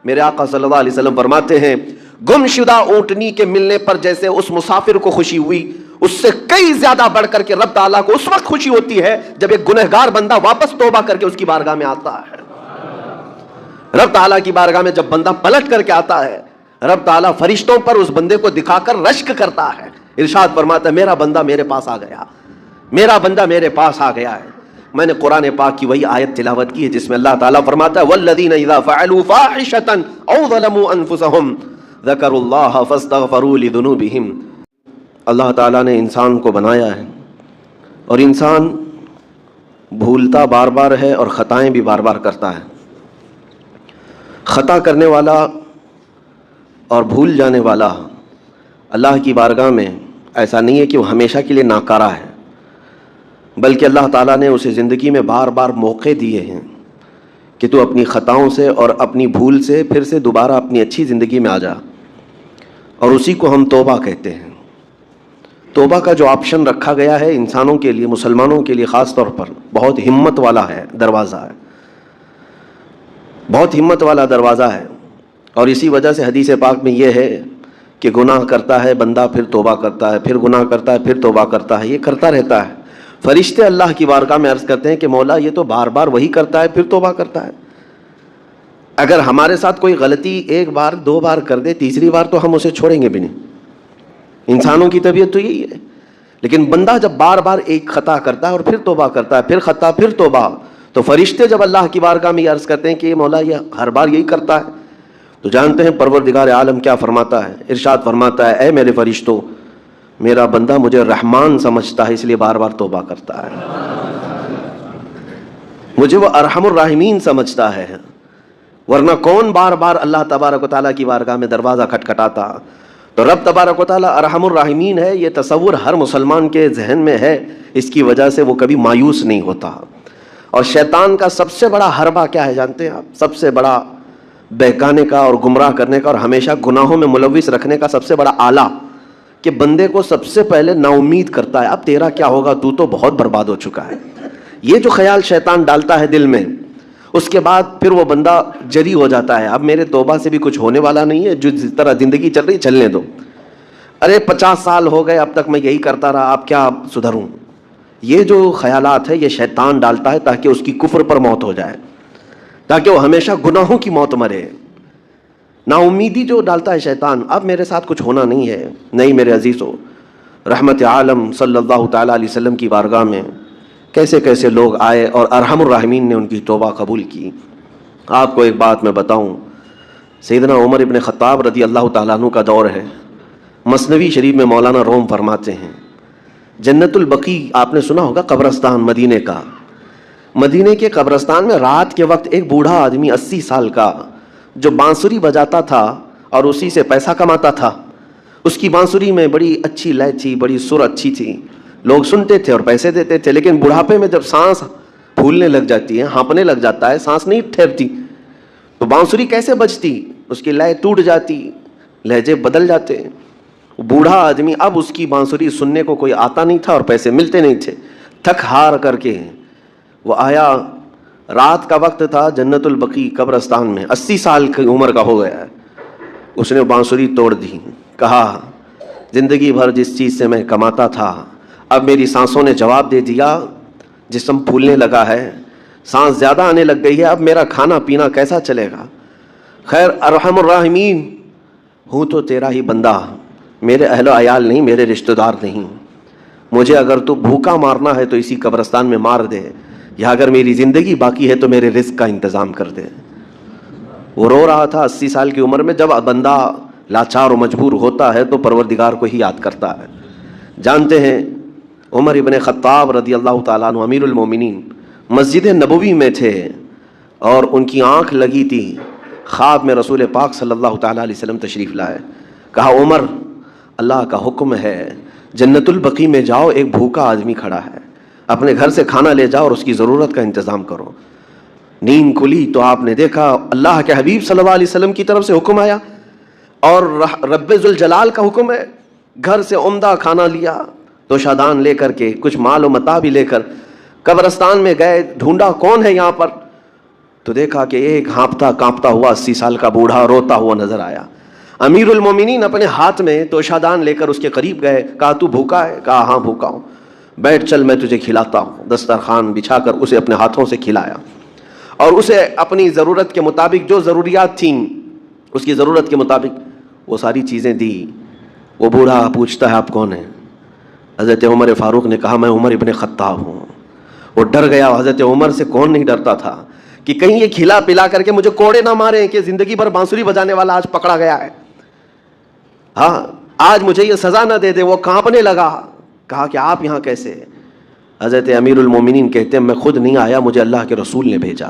میرے آقا صلی اللہ علیہ وسلم فرماتے ہیں گم شدہ اونٹنی کے ملنے پر جیسے اس مسافر کو خوشی ہوئی، اس سے کئی زیادہ بڑھ کر کے رب تعالیٰ کو اس وقت خوشی ہوتی ہے جب ایک گنہگار بندہ واپس توبہ کر کے اس کی بارگاہ میں آتا ہے۔ رب تعالیٰ کی بارگاہ میں جب بندہ پلٹ کر کے آتا ہے، رب تعالیٰ فرشتوں پر اس بندے کو دکھا کر رشک کرتا ہے، ارشاد فرماتا ہے میرا بندہ میرے پاس آ گیا، میرا بندہ میرے پاس آ گیا ہے۔ میں نے قرآن پاک کی وہی آیت تلاوت کی ہے جس میں اللہ تعالیٰ فرماتا ہے وَالَّذِينَ إِذَا فَعَلُوا فَاحِشَةً أَوْ ظَلَمُوا أَنفُسَهُمْ ذَكَرُوا اللَّهَ فَاسْتَغْفَرُوا لِذُنُوبِهِمْ۔ اللہ تعالیٰ نے انسان کو بنایا ہے اور انسان بھولتا بار بار ہے اور خطائیں بھی بار بار کرتا ہے۔ خطا کرنے والا اور بھول جانے والا اللہ کی بارگاہ میں ایسا نہیں ہے کہ وہ ہمیشہ کے لیے ناکارہ ہے، بلکہ اللہ تعالیٰ نے اسے زندگی میں بار بار موقع دیے ہیں کہ تو اپنی خطاؤں سے اور اپنی بھول سے پھر سے دوبارہ اپنی اچھی زندگی میں آ جا، اور اسی کو ہم توبہ کہتے ہیں۔ توبہ کا جو آپشن رکھا گیا ہے انسانوں کے لیے، مسلمانوں کے لیے خاص طور پر، بہت ہمت والا ہے دروازہ ہے، بہت ہمت والا دروازہ ہے۔ اور اسی وجہ سے حدیث پاک میں یہ ہے کہ گناہ کرتا ہے بندہ پھر توبہ کرتا ہے، پھر گناہ کرتا ہے پھر توبہ کرتا ہے، یہ کرتا رہتا ہے۔ فرشتے اللہ کی بارگاہ میں عرض کرتے ہیں کہ مولا یہ تو بار بار وہی کرتا ہے پھر توبہ کرتا ہے۔ اگر ہمارے ساتھ کوئی غلطی ایک بار دو بار کر دے، تیسری بار تو ہم اسے چھوڑیں گے بھی نہیں۔ انسانوں کی طبیعت تو یہی ہے، لیکن بندہ جب بار بار ایک خطا کرتا ہے اور پھر توبہ کرتا ہے، پھر خطا پھر توبہ، تو فرشتے جب اللہ کی بارگاہ میں یہ عرض کرتے ہیں کہ مولا یہ ہر بار یہی کرتا ہے، تو جانتے ہیں پروردگار عالم کیا فرماتا ہے؟ ارشاد فرماتا ہے اے میرے فرشتوں، میرا بندہ مجھے رحمان سمجھتا ہے اس لیے بار بار توبہ کرتا ہے، مجھے وہ ارحم الراحمین سمجھتا ہے، ورنہ کون بار بار اللہ تبارک و تعالیٰ کی بارگاہ میں دروازہ کھٹکھٹاتا۔ تو رب تبارک و تعالیٰ ارحم الراحمین ہے، یہ تصور ہر مسلمان کے ذہن میں ہے، اس کی وجہ سے وہ کبھی مایوس نہیں ہوتا۔ اور شیطان کا سب سے بڑا حربہ کیا ہے جانتے ہیں آپ؟ سب سے بڑا بہکانے کا اور گمراہ کرنے کا اور ہمیشہ گناہوں میں ملوث رکھنے کا سب سے بڑا آلہ کہ بندے کو سب سے پہلے نا امید کرتا ہے، اب تیرا کیا ہوگا، تو بہت برباد ہو چکا ہے۔ یہ جو خیال شیطان ڈالتا ہے دل میں، اس کے بعد پھر وہ بندہ جری ہو جاتا ہے، اب میرے توبہ سے بھی کچھ ہونے والا نہیں ہے، جو جس طرح زندگی چل رہی چلنے دو، ارے 50 سال ہو گئے اب تک میں یہی کرتا رہا، اب کیا سدھروں۔ یہ جو خیالات ہے یہ شیطان ڈالتا ہے تاکہ اس کی کفر پر موت ہو جائے، تاکہ وہ ہمیشہ گناہوں کی موت مرے۔ نا امیدی جو ڈالتا ہے شیطان، اب میرے ساتھ کچھ ہونا نہیں ہے۔ نہیں میرے عزیزو، رحمت عالم صلی اللہ تعالیٰ علیہ وسلم کی بارگاہ میں کیسے کیسے لوگ آئے اور ارحم الراحمین نے ان کی توبہ قبول کی۔ آپ کو ایک بات میں بتاؤں، سیدنا عمر ابن خطاب رضی اللہ تعالیٰ عنہ کا دور ہے، مثنوی شریف میں مولانا روم فرماتے ہیں جنت البقیع آپ نے سنا ہوگا، قبرستان مدینے کا، مدینے کے قبرستان میں رات کے وقت ایک بوڑھا آدمی 80 سال کا جو بانسری بجاتا تھا اور اسی سے پیسہ کماتا تھا، اس کی بانسری میں بڑی اچھی لے تھی، بڑی سر اچھی تھی، لوگ سنتے تھے اور پیسے دیتے تھے، لیکن بڑھاپے میں جب سانس پھولنے لگ جاتی ہے، ہانپنے لگ جاتا ہے، سانس نہیں ٹھہرتی، تو بانسری کیسے بجتی؟ اس کی لے ٹوٹ جاتی، لہجے بدل جاتے۔ بوڑھا آدمی اب اس کی بانسری سننے کو کوئی آتا نہیں تھا اور پیسے ملتے نہیں تھے، تھک ہار کر کے وہ آیا، رات کا وقت تھا، جنت البقیع قبرستان میں، 80 سال کی عمر کا ہو گیا ہے، اس نے بانسری توڑ دی، کہا زندگی بھر جس چیز سے میں کماتا تھا اب میری سانسوں نے جواب دے دیا، جسم پھولنے لگا ہے، سانس زیادہ آنے لگ گئی ہے، اب میرا کھانا پینا کیسا چلے گا؟ خیر ارحم الراحمین ہوں تو تیرا ہی بندہ، میرے اہل و عیال نہیں، میرے رشتہ دار نہیں، مجھے اگر تو بھوکا مارنا ہے تو اسی قبرستان میں مار دے، یا اگر میری زندگی باقی ہے تو میرے رزق کا انتظام کر دے۔ وہ رو رہا تھا 80 سال کی عمر میں۔ جب بندہ لاچار و مجبور ہوتا ہے تو پروردگار کو ہی یاد کرتا ہے۔ جانتے ہیں عمر ابن خطاب رضی اللہ تعالیٰ عنہ امیر المومنین مسجد نبوی میں تھے اور ان کی آنکھ لگی تھی، خواب میں رسول پاک صلی اللہ تعالیٰ علیہ وسلم تشریف لائے، کہا عمر اللہ کا حکم ہے جنت البقیع میں جاؤ، ایک بھوکا آدمی کھڑا ہے، اپنے گھر سے کھانا لے جاؤ اور اس کی ضرورت کا انتظام کرو۔ نیند کھلی تو آپ نے دیکھا اللہ کے حبیب صلی اللہ علیہ وسلم کی طرف سے حکم آیا اور رب ذوالجلال کا حکم ہے، گھر سے عمدہ کھانا لیا، دوشادان لے کر کے، کچھ مال و متاع بھی لے کر قبرستان میں گئے، ڈھونڈا کون ہے یہاں پر، تو دیکھا کہ ایک ہانپتا کانپتا ہوا 80 سال کا بوڑھا روتا ہوا نظر آیا. امیر المومنین اپنے ہاتھ میں توشادان لے کر اس کے قریب گئے. کہا تو بھوکا ہے؟ کہا ہاں بھوکا ہوں. بیٹھ چل میں تجھے کھلاتا ہوں. دسترخوان بچھا کر اسے اپنے ہاتھوں سے کھلایا اور اسے اپنی ضرورت کے مطابق جو ضروریات تھیں اس کی ضرورت کے مطابق وہ ساری چیزیں دی. وہ بوڑھا پوچھتا ہے آپ کون ہیں؟ حضرت عمر فاروق نے کہا میں عمر ابن خطاب ہوں. وہ ڈر گیا. حضرت عمر سے کون نہیں ڈرتا تھا کہ کہیں یہ کھلا پلا کر کے مجھے کوڑے نہ ماریں کہ زندگی بھر بانسری بجانے والا آج پکڑا گیا ہے, ہاں آج مجھے یہ سزا نہ دے دے. وہ کانپنے لگا. کہا کہ آپ یہاں کیسے؟ حضرت امیر المومنین کہتے ہیں میں خود نہیں آیا, مجھے اللہ کے رسول نے بھیجا,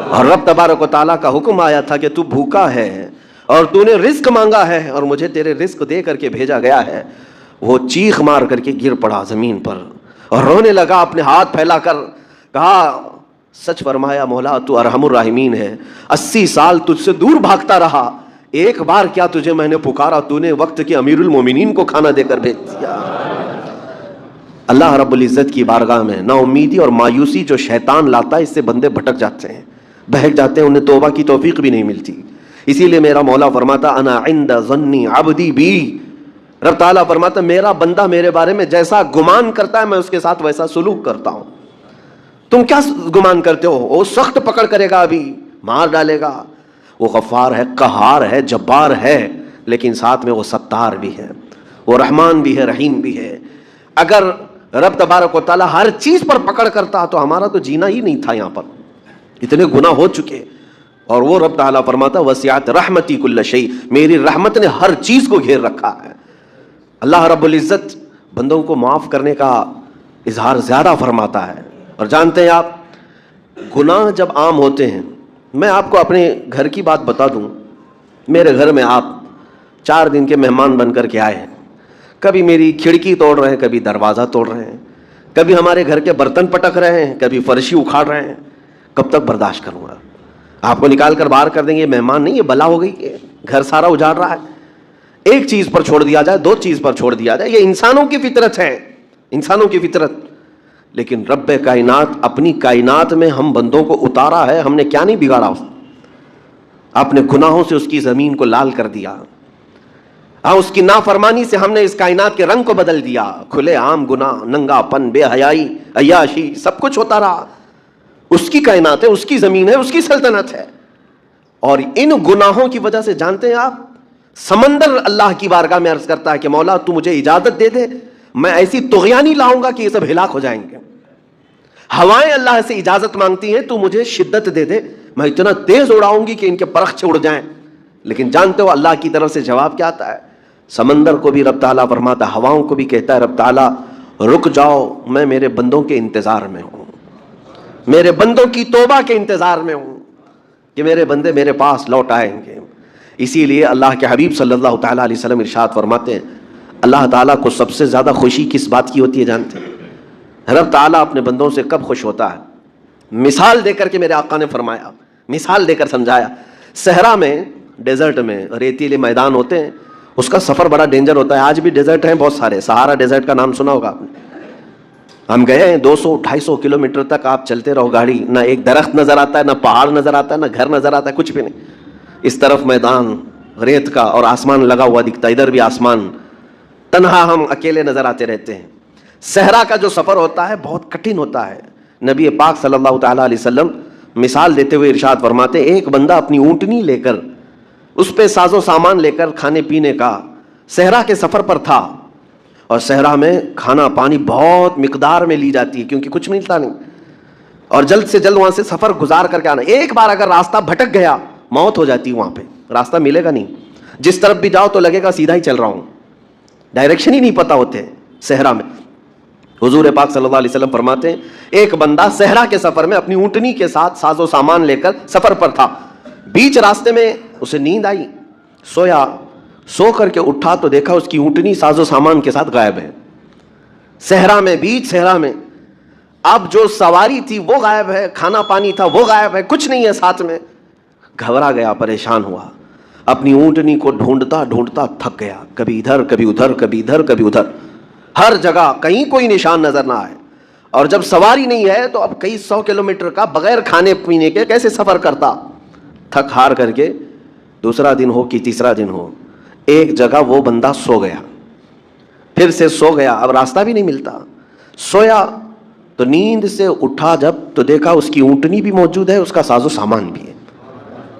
اور رب تبارک و تعالیٰ کا حکم آیا تھا کہ تو بھوکا ہے اور تو نے رزق مانگا ہے اور مجھے تیرے رزق دے کر کے بھیجا گیا ہے. وہ چیخ مار کر کے گر پڑا زمین پر اور رونے لگا اپنے ہاتھ پھیلا کر. کہا سچ فرمایا مولا تو ارحم الراحمین ہے. 80 سال تجھ سے دور بھاگتا رہا, ایک بار کیا تجھے میں نے پکارا, تو نے وقت کے امیر المومنین کو کھانا دے کر بھیج دیا. اللہ رب العزت کی بارگاہ میں نا امیدی اور مایوسی جو شیطان لاتا ہے اس سے بندے بھٹک جاتے ہیں, بہک جاتے ہیں, انہیں توبہ کی توفیق بھی نہیں ملتی. اسی لیے میرا مولا فرماتا انا عند ظنی عبدی بی. رب تعالیٰ فرماتا میرا بندہ میرے بارے میں جیسا گمان کرتا ہے میں اس کے ساتھ ویسا سلوک کرتا ہوں. تم کیا گمان کرتے ہو؟ وہ سخت پکڑ کرے گا, ابھی مار ڈالے گا. وہ غفار ہے, قہار ہے, جبار ہے, لیکن ساتھ میں وہ ستار بھی ہے, وہ رحمان بھی ہے, رحیم بھی ہے. اگر رب تبارک و تعالیٰ ہر چیز پر پکڑ کرتا تو ہمارا تو جینا ہی نہیں تھا. یہاں پر اتنے گناہ ہو چکے, اور وہ رب تعالیٰ فرماتا وسعت رحمتی کل شیء, میری رحمت نے ہر چیز کو گھیر رکھا ہے. اللہ رب العزت بندوں کو معاف کرنے کا اظہار زیادہ فرماتا ہے. اور جانتے ہیں آپ گناہ جب عام ہوتے ہیں, میں آپ کو اپنے گھر کی بات بتا دوں. میرے گھر میں آپ 4 دن کے مہمان بن کر کے آئے ہیں. کبھی میری کھڑکی توڑ رہے ہیں, کبھی دروازہ توڑ رہے ہیں, کبھی ہمارے گھر کے برتن پٹک رہے ہیں, کبھی فرشی اکھاڑ رہے ہیں. کب تک برداشت کروں گا؟ آپ کو نکال کر باہر کر دیں گے. مہمان نہیں, یہ بلا ہو گئی کہ گھر سارا اجاڑ رہا ہے. ایک چیز پر چھوڑ دیا جائے, 2 چیز پر چھوڑ دیا جائے, یہ انسانوں کی فطرت ہے, انسانوں کی فطرت. لیکن رب کائنات اپنی کائنات میں ہم بندوں کو اتارا ہے, ہم نے کیا نہیں بگاڑا؟ اپنے گناہوں سے اس کی زمین کو لال کر دیا. ہاں اس کی نافرمانی سے ہم نے اس کائنات کے رنگ کو بدل دیا. کھلے عام گناہ, ننگا پن, بے حیائی, عیاشی, سب کچھ ہوتا رہا. اس کی کائنات ہے, اس کی زمین ہے, اس کی سلطنت ہے. اور ان گناہوں کی وجہ سے جانتے ہیں آپ سمندر اللہ کی بارگاہ میں عرض کرتا ہے کہ مولا تو مجھے اجازت دے دے, میں ایسی طغیانی لاؤں گا کہ یہ سب ہلاک ہو جائیں گے. ہوائیں اللہ سے اجازت مانگتی ہیں تو مجھے شدت دے دے, میں اتنا تیز اڑاؤں گی کہ ان کے پرخ اڑ جائیں. لیکن جانتے ہو اللہ کی طرف سے جواب کیا آتا ہے؟ سمندر کو بھی رب تعالیٰ فرماتا ہے, ہواؤں کو بھی کہتا ہے رب تعالیٰ رک جاؤ, میں میرے بندوں کے انتظار میں ہوں, میرے بندوں کی توبہ کے انتظار میں ہوں کہ میرے بندے میرے پاس لوٹ آئیں گے. اسی لیے اللہ کے حبیب صلی اللہ تعالیٰ علیہ وسلم ارشاد فرماتے ہیں اللہ تعالیٰ کو سب سے زیادہ خوشی کس بات کی ہوتی ہے جانتے ہیں؟ رب تعالیٰ اپنے بندوں سے کب خوش ہوتا ہے؟ مثال دے کر کے میرے آقا نے فرمایا, مثال دے کر سمجھایا. صحرا میں, ڈیزرٹ میں ریتیلے میدان ہوتے ہیں, اس کا سفر بڑا ڈینجر ہوتا ہے. آج بھی ڈیزرٹ ہیں بہت سارے, سہارا ڈیزرٹ کا نام سنا ہوگا آپ نے. ہم گئے ہیں 200-250 کلومیٹر تک آپ چلتے رہو گاڑی, نہ ایک درخت نظر آتا ہے, نہ پہاڑ نظر آتا ہے, نہ گھر نظر آتا ہے, کچھ بھی نہیں. اس طرف میدان ریت کا اور آسمان لگا ہوا دکھتا ہے, ادھر بھی آسمان, تنہا ہم اکیلے نظر آتے رہتے ہیں. صحرا کا جو سفر ہوتا ہے بہت کٹھن ہوتا ہے. نبی پاک صلی اللہ تعالیٰ علیہ وسلم مثال دیتے ہوئے ارشاد فرماتے ایک بندہ اپنی اونٹنی لے کر, اس پہ ساز و سامان لے کر کھانے پینے کا صحرا کے سفر پر تھا, اور صحرا میں کھانا پانی بہت مقدار میں لی جاتی ہے کیونکہ کچھ ملتا نہیں, اور جلد سے جلد وہاں سے سفر گزار کر کے آنا. ایک بار اگر راستہ بھٹک گیا موت ہو جاتی ہے, وہاں پہ راستہ ملے گا نہیں. جس طرف بھی جاؤ تو لگے گا سیدھا ہی چل رہا ہوں, ڈائریکشن ہی نہیں پتا ہوتے صحرا میں. حضور پاک صلی اللہ علیہ وسلم فرماتے ہیں ایک بندہ صحرا کے سفر میں اپنی اونٹنی کے ساتھ ساز و سامان لے کر سفر پر تھا. بیچ راستے میں اسے نیند آئی, سویا, سو کر کے اٹھا تو دیکھا اس کی اونٹنی ساز و سامان کے ساتھ غائب ہے. صحرا میں, بیچ صحرا میں. اب جو سواری تھی وہ غائب ہے, کھانا پانی تھا وہ غائب ہے, کچھ نہیں ہے ساتھ میں. گھبرا گیا, پریشان ہوا, اپنی اونٹنی کو ڈھونڈتا ڈھونڈتا تھک گیا. کبھی ادھر کبھی ادھر, کبھی ادھر کبھی ادھر, ہر جگہ کہیں کوئی نشان نظر نہ آئے. اور جب سواری نہیں ہے تو اب کئی 100 کلومیٹر کا بغیر کھانے پینے کے کیسے سفر کرتا. تھک ہار کر کے دوسرا دن ہو کہ تیسرا دن ہو, ایک جگہ وہ بندہ سو گیا, پھر سے سو گیا, اب راستہ بھی نہیں ملتا. سویا تو نیند سے اٹھا جب تو دیکھا اس کی اونٹنی بھی موجود ہے, اس کا ساز و سامان بھی ہے.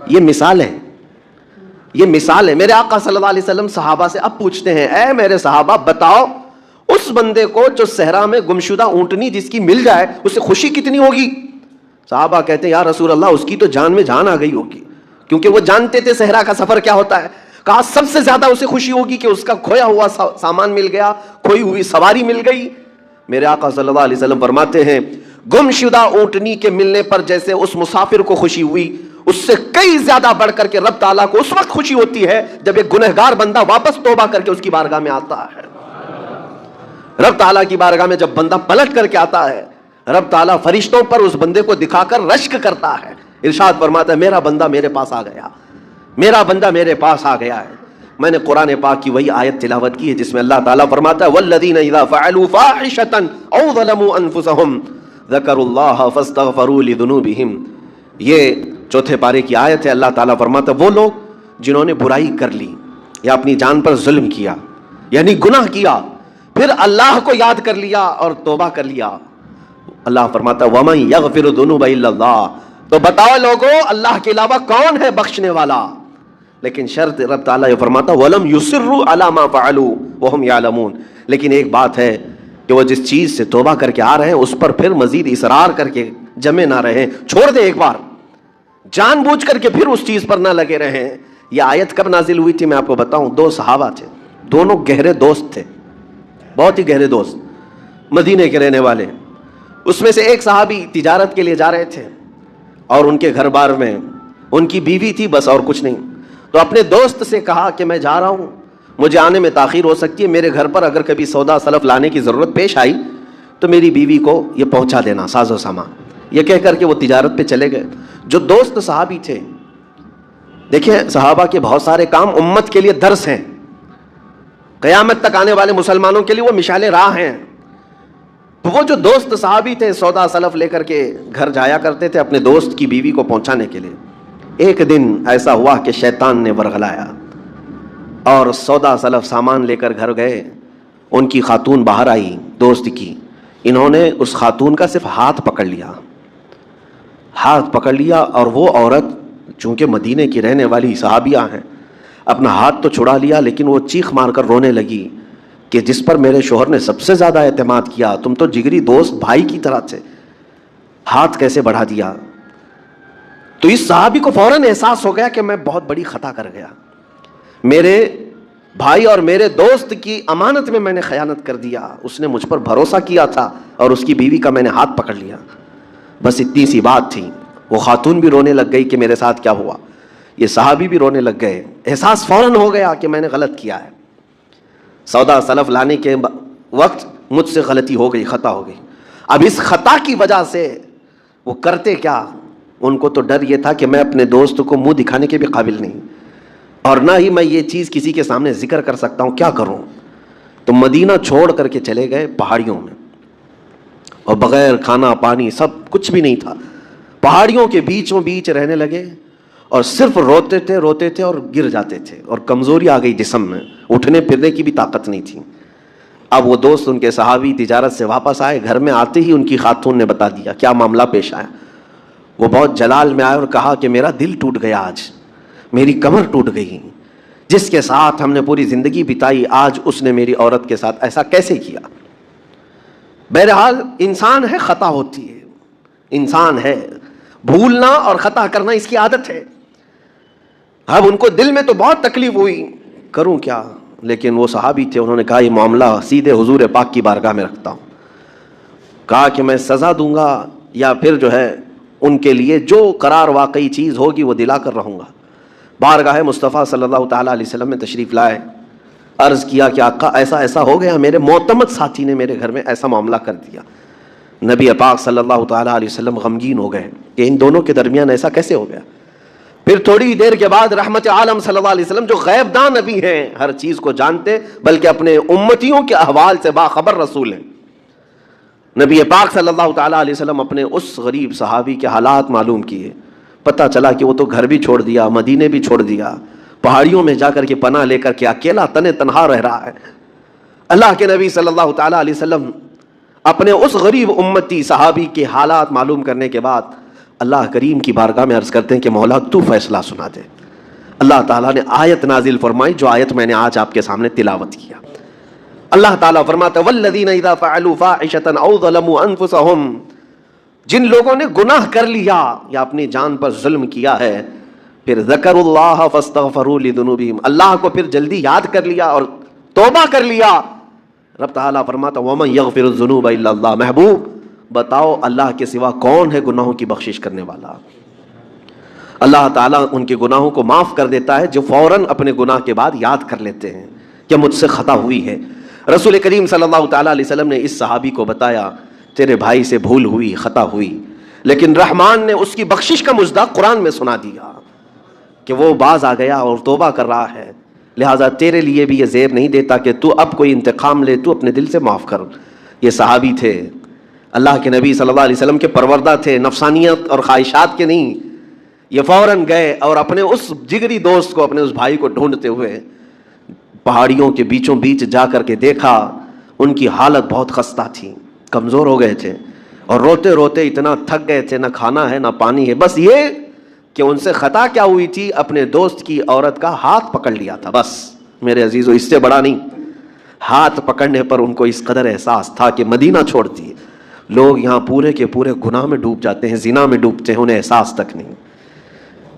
یہ مثال ہے, یہ مثال ہے. میرے آقا صلی اللہ علیہ وسلم صحابہ سے اب پوچھتے ہیں, اے میرے صحابہ بتاؤ اس بندے کو جو صحرا میں گمشدہ اونٹنی جس کی مل جائے اسے خوشی کتنی ہوگی؟ صحابہ کہتے ہیں یا رسول اللہ اس کی تو جان میں جان آ گئی ہوگی, کیونکہ وہ جانتے تھے صحرا کا سفر کیا ہوتا ہے. کہا سب سے زیادہ اسے خوشی ہوگی کہ اس کا کھویا ہوا سامان مل گیا, کھوئی ہوئی سواری مل گئی. میرے آقا صلی اللہ علیہ وسلم فرماتے ہیں گمشدہ اونٹنی کے ملنے پر جیسے اس مسافر کو خوشی ہوئی, اس سے کئی زیادہ بڑھ کر کے رب تعالیٰ کو اس وقت خوشی ہوتی ہے جب ایک گنہگار بندہ واپس توبہ کر کے اس کی بارگاہ میں آتا ہے. رب تعالیٰ کی بارگاہ میں جب بندہ پلٹ کر کے آتا ہے, رب تعالیٰ فرشتوں پر اس بندے کو دکھا کر رشک کرتا ہے, ارشاد فرماتا ہے میرا بندہ میرے پاس آ گیا, میرا بندہ میرے پاس آ گیا ہے. میں نے قرآن پاک کی وہی آیت تلاوت کی ہے جس میں اللہ تعالیٰ فرماتا ہے والذین اذا فعلوا فاحشۃ او ظلموا انفسهم ذکروا اللہ فاستغفروا لذنوبہم. یہ چوتھے پارے کی آیت ہے. اللہ تعالیٰ فرماتا ہے وہ لوگ جنہوں نے برائی کر لی یا اپنی جان پر ظلم کیا یعنی گناہ کیا, پھر اللہ کو یاد کر لیا اور توبہ کر لیا. اللہ فرماتا ہے وَمَن يَغْفِرُ الذُّنُوبَ إِلَّا اللَّهُ, تو بتاؤ لوگوں اللہ کے علاوہ کون ہے بخشنے والا. لیکن شرط رب تعالیٰ یہ فرماتا وَلَمْ يُصِرُّوا عَلَى مَا فَعَلُوا وَهُمْ يَعْلَمُونَ. لیکن ایک بات ہے کہ وہ جس چیز سے توبہ کر کے آ رہے ہیں اس پر پھر مزید اصرار کر کے جمے نہ رہیں, چھوڑ دیں ایک بار, جان بوجھ کر کے پھر اس چیز پر نہ لگے رہیں. یہ آیت کب نازل ہوئی تھی میں آپ کو بتاؤں. دو صحابہ تھے, دونوں گہرے دوست تھے, بہت ہی گہرے دوست, مدینے کے رہنے والے. اس میں سے ایک صحابی تجارت کے لیے جا رہے تھے اور ان کے گھر بار میں ان کی بیوی تھی بس اور کچھ نہیں. تو اپنے دوست سے کہا کہ میں جا رہا ہوں, مجھے آنے میں تاخیر ہو سکتی ہے, میرے گھر پر اگر کبھی سودا سلف لانے کی ضرورت پیش آئی تو میری بیوی کو یہ پہنچا دینا ساز و سامان. یہ کہہ کر کے وہ تجارت پہ چلے گئے. جو دوست صحابی تھے, دیکھیں صحابہ کے بہت سارے کام امت کے لیے درس ہیں, قیامت تک آنے والے مسلمانوں کے لیے وہ مشعل راہ ہیں. تو وہ جو دوست صحابی تھے سودا سلف لے کر کے گھر جایا کرتے تھے اپنے دوست کی بیوی کو پہنچانے کے لیے. ایک دن ایسا ہوا کہ شیطان نے ورغلایا اور سودا سلف سامان لے کر گھر گئے. ان کی خاتون باہر آئی دوست کی, انہوں نے اس خاتون کا صرف ہاتھ پکڑ لیا, ہاتھ پکڑ لیا, اور وہ عورت چونکہ مدینے کی رہنے والی صحابیہ ہیں اپنا ہاتھ تو چھڑا لیا, لیکن وہ چیخ مار کر رونے لگی کہ جس پر میرے شوہر نے سب سے زیادہ اعتماد کیا, تم تو جگری دوست بھائی کی طرح تھے, ہاتھ کیسے بڑھا دیا. تو اس صحابی کو فوراً احساس ہو گیا کہ میں بہت بڑی خطا کر گیا, میرے بھائی اور میرے دوست کی امانت میں نے خیانت کر دیا, اس نے مجھ پر بھروسہ کیا تھا اور اس کی بیوی کا میں نے ہاتھ پکڑ لیا. بس اتنی سی بات تھی. وہ خاتون بھی رونے لگ گئی کہ میرے ساتھ کیا ہوا, یہ صحابی بھی رونے لگ گئے. احساس فوراً ہو گیا کہ میں نے غلط کیا ہے, سودا سلف لانے کے وقت مجھ سے غلطی ہو گئی, خطا ہو گئی. اب اس خطا کی وجہ سے وہ کرتے کیا, ان کو تو ڈر یہ تھا کہ میں اپنے دوست کو منہ دکھانے کے بھی قابل نہیں اور نہ ہی میں یہ چیز کسی کے سامنے ذکر کر سکتا ہوں, کیا کروں. تو مدینہ چھوڑ کر کے چلے گئے پہاڑیوں میں, اور بغیر کھانا پانی سب کچھ بھی نہیں تھا, پہاڑیوں کے بیچوں بیچ رہنے لگے اور صرف روتے تھے اور گر جاتے تھے, اور کمزوری آ گئی جسم میں, اٹھنے پھرنے کی بھی طاقت نہیں تھی. اب وہ دوست ان کے صحابی تجارت سے واپس آئے, گھر میں آتے ہی ان کی خاتون نے بتا دیا کیا معاملہ پیش آیا. وہ بہت جلال میں آئے اور کہا کہ میرا دل ٹوٹ گیا, آج میری کمر ٹوٹ گئی, جس کے ساتھ ہم نے پوری زندگی بتائی آج اس نے میری عورت کے ساتھ ایسا کیسے کیا. بہرحال انسان ہے, خطا ہوتی ہے, انسان ہے, بھولنا اور خطا کرنا اس کی عادت ہے. اب ان کو دل میں تو بہت تکلیف ہوئی, کروں کیا, لیکن وہ صحابی تھے, انہوں نے کہا یہ معاملہ سیدھے حضور پاک کی بارگاہ میں رکھتا ہوں. کہا کہ میں سزا دوں گا یا پھر جو ہے ان کے لیے جو قرار واقعی چیز ہوگی وہ دلا کر رہوں گا. بارگاہ مصطفیٰ صلی اللہ تعالیٰ علیہ وسلم میں تشریف لائے, عرض کیا کہ آقا ایسا ایسا ہو گیا, میرے معتمد ساتھی نے میرے گھر میں ایسا معاملہ کر دیا. نبی پاک صلی اللہ تعالیٰ علیہ وسلم غمگین ہو گئے کہ ان دونوں کے درمیان ایسا کیسے ہو گیا. پھر تھوڑی دیر کے بعد رحمت عالم صلی اللہ علیہ وسلم جو غیب دان نبی ہیں, ہر چیز کو جانتے بلکہ اپنے امتیوں کے احوال سے باخبر رسول ہیں, نبی پاک صلی اللہ تعالیٰ علیہ وسلم اپنے اس غریب صحابی کے حالات معلوم کیے. پتہ چلا کہ وہ تو گھر بھی چھوڑ دیا, مدینے بھی چھوڑ دیا, پہاڑیوں میں جا کر کے پناہ لے کر کے اکیلا تنہا رہ رہا ہے. اللہ کے نبی صلی اللہ تعالیٰ علیہ وسلم اپنے اس غریب امتی صحابی کے حالات معلوم کرنے کے بعد اللہ کریم کی بارگاہ میں عرض کرتے ہیں کہ مولا تو فیصلہ سنا دے. اللہ تعالیٰ نے آیت نازل فرمائی, جو آیت میں نے آج آپ کے سامنے تلاوت کیا. اللہ تعالیٰ فرماتا ہے والذین اذا فعلوا فاحشۃ او ظلموا انفسهم, جن لوگوں نے گناہ کر لیا یا اپنی جان پر ظلم کیا ہے, پھر ذکروا اللہ فاستغفروا لذنوبہم, اللہ کو پھر جلدی یاد کر لیا اور توبہ کر لیا. رب تعالیٰ فرماتا ومن یغفر الذنوب الا اللہ, محبوب بتاؤ اللہ کے سوا کون ہے گناہوں کی بخشش کرنے والا. اللہ تعالیٰ ان کے گناہوں کو معاف کر دیتا ہے جو فوراً اپنے گناہ کے بعد یاد کر لیتے ہیں کہ مجھ سے خطا ہوئی ہے. رسول کریم صلی اللہ تعالیٰ علیہ وسلم نے اس صحابی کو بتایا تیرے بھائی سے بھول ہوئی, خطا ہوئی, لیکن رحمان نے اس کی بخشش کا مژدہ قرآن میں سنا دیا کہ وہ باز آ گیا اور توبہ کر رہا ہے, لہٰذا تیرے لیے بھی یہ زیب نہیں دیتا کہ تو اب کوئی انتقام لے, تو اپنے دل سے معاف کر. یہ صحابی تھے, اللہ کے نبی صلی اللہ علیہ وسلم کے پروردہ تھے, نفسانیت اور خواہشات کے نہیں. یہ فوراً گئے اور اپنے اس جگری دوست کو, اپنے اس بھائی کو ڈھونڈتے ہوئے پہاڑیوں کے بیچوں بیچ جا کر کے دیکھا. ان کی حالت بہت خستہ تھی, کمزور ہو گئے تھے اور روتے روتے اتنا تھک گئے تھے, نہ کھانا ہے نہ پانی ہے, بس یہ کہ ان سے خطا کیا ہوئی تھی, اپنے دوست کی عورت کا ہاتھ پکڑ لیا تھا. بس میرے عزیزو, اس سے بڑا نہیں. ہاتھ پکڑنے پر ان کو اس قدر احساس تھا کہ مدینہ چھوڑتی ہے. لوگ یہاں پورے کے پورے گناہ میں ڈوب جاتے ہیں, زنا میں ڈوبتے ہیں, انہیں احساس تک نہیں.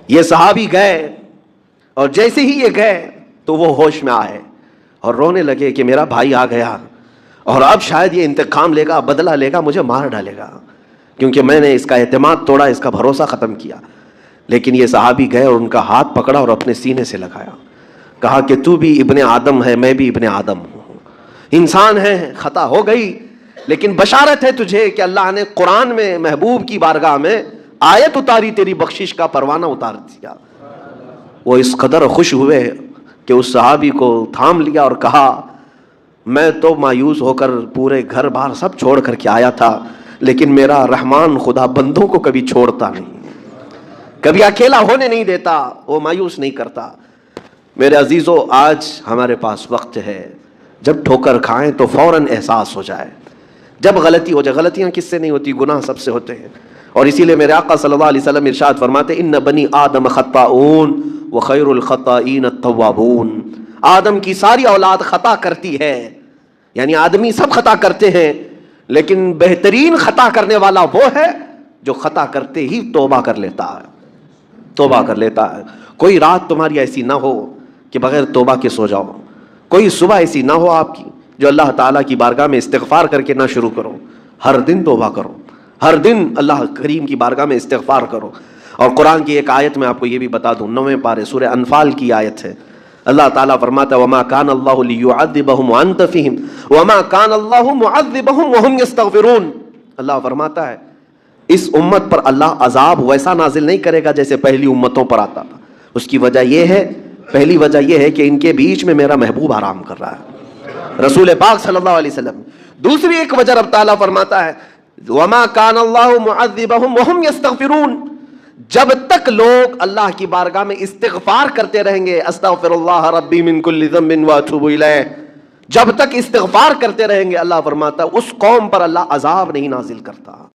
یہ صحابی گئے اور جیسے ہی یہ گئے تو وہ ہوش میں آئے اور رونے لگے کہ میرا بھائی آ گیا اور اب شاید یہ انتقام لے گا, بدلہ لے گا, مجھے مار ڈالے گا, کیونکہ میں نے اس کا اعتماد توڑا, اس کا بھروسہ ختم کیا. لیکن یہ صحابی گئے اور ان کا ہاتھ پکڑا اور اپنے سینے سے لگایا, کہا کہ تو بھی ابن آدم ہے, میں بھی ابن آدم ہوں, انسان ہے, خطا ہو گئی, لیکن بشارت ہے تجھے کہ اللہ نے قرآن میں محبوب کی بارگاہ میں آیت اتاری, تیری بخشش کا پروانہ اتار دیا. وہ اس قدر خوش ہوئے کہ اس صحابی کو تھام لیا اور کہا میں تو مایوس ہو کر پورے گھر بار سب چھوڑ کر کے آیا تھا, لیکن میرا رحمان خدا بندوں کو کبھی چھوڑتا نہیں, کبھی اکیلا ہونے نہیں دیتا, وہ مایوس نہیں کرتا. میرے عزیزو, آج ہمارے پاس وقت ہے جب ٹھوکر کھائیں تو فوراً احساس ہو جائے, جب غلطی ہو جائے. غلطیاں کس سے نہیں ہوتی, گناہ سب سے ہوتے ہیں. اور اسی لیے میرے آقا صلی اللہ علیہ وسلم ارشاد فرماتے ان بنی آدم خطاؤن وخیر الخطائین التوابون, آدم کی ساری اولاد خطا کرتی ہے, یعنی آدمی سب خطا کرتے ہیں, لیکن بہترین خطا کرنے والا وہ ہے جو خطا کرتے ہی توبہ کر لیتا ہے, توبہ کر لیتا ہے. کوئی رات تمہاری ایسی نہ ہو کہ بغیر توبہ کے سو جاؤ, کوئی صبح ایسی نہ ہو آپ کی جو اللہ تعالیٰ کی بارگاہ میں استغفار کر کے نہ شروع کرو. ہر دن توبہ کرو, ہر دن اللہ کریم کی بارگاہ میں استغفار کرو. اور قرآن کی ایک آیت میں آپ کو یہ بھی بتا دوں, 9ویں پارے سورہ انفال کی آیت ہے. اللہ تعالیٰ فرماتا ہے وما کان اللہ لیعذبہم وانت فیہم وما کان اللہ معذبہم وہم یستغفرون. اللہ فرماتا ہے اس امت پر اللہ عذاب ویسا نازل نہیں کرے گا جیسے پہلی امتوں پر آتا تھا. اس کی وجہ یہ ہے, پہلی وجہ یہ ہے کہ ان کے بیچ میں میرا محبوب آرام کر رہا ہے, رسول پاک صلی اللہ علیہ وسلم. دوسری ایک وجہ رب تعالیٰ فرماتا ہے وما کان اللہ معذبہم وہم یستغفرون, جب تک لوگ اللہ کی بارگاہ میں استغفار کرتے رہیں گے, استغفر اللہ ربی من کل ذنب واتوب الیہ, جب تک استغفار کرتے رہیں گے, اللہ فرماتا ہے اس قوم پر اللہ عذاب نہیں نازل کرتا.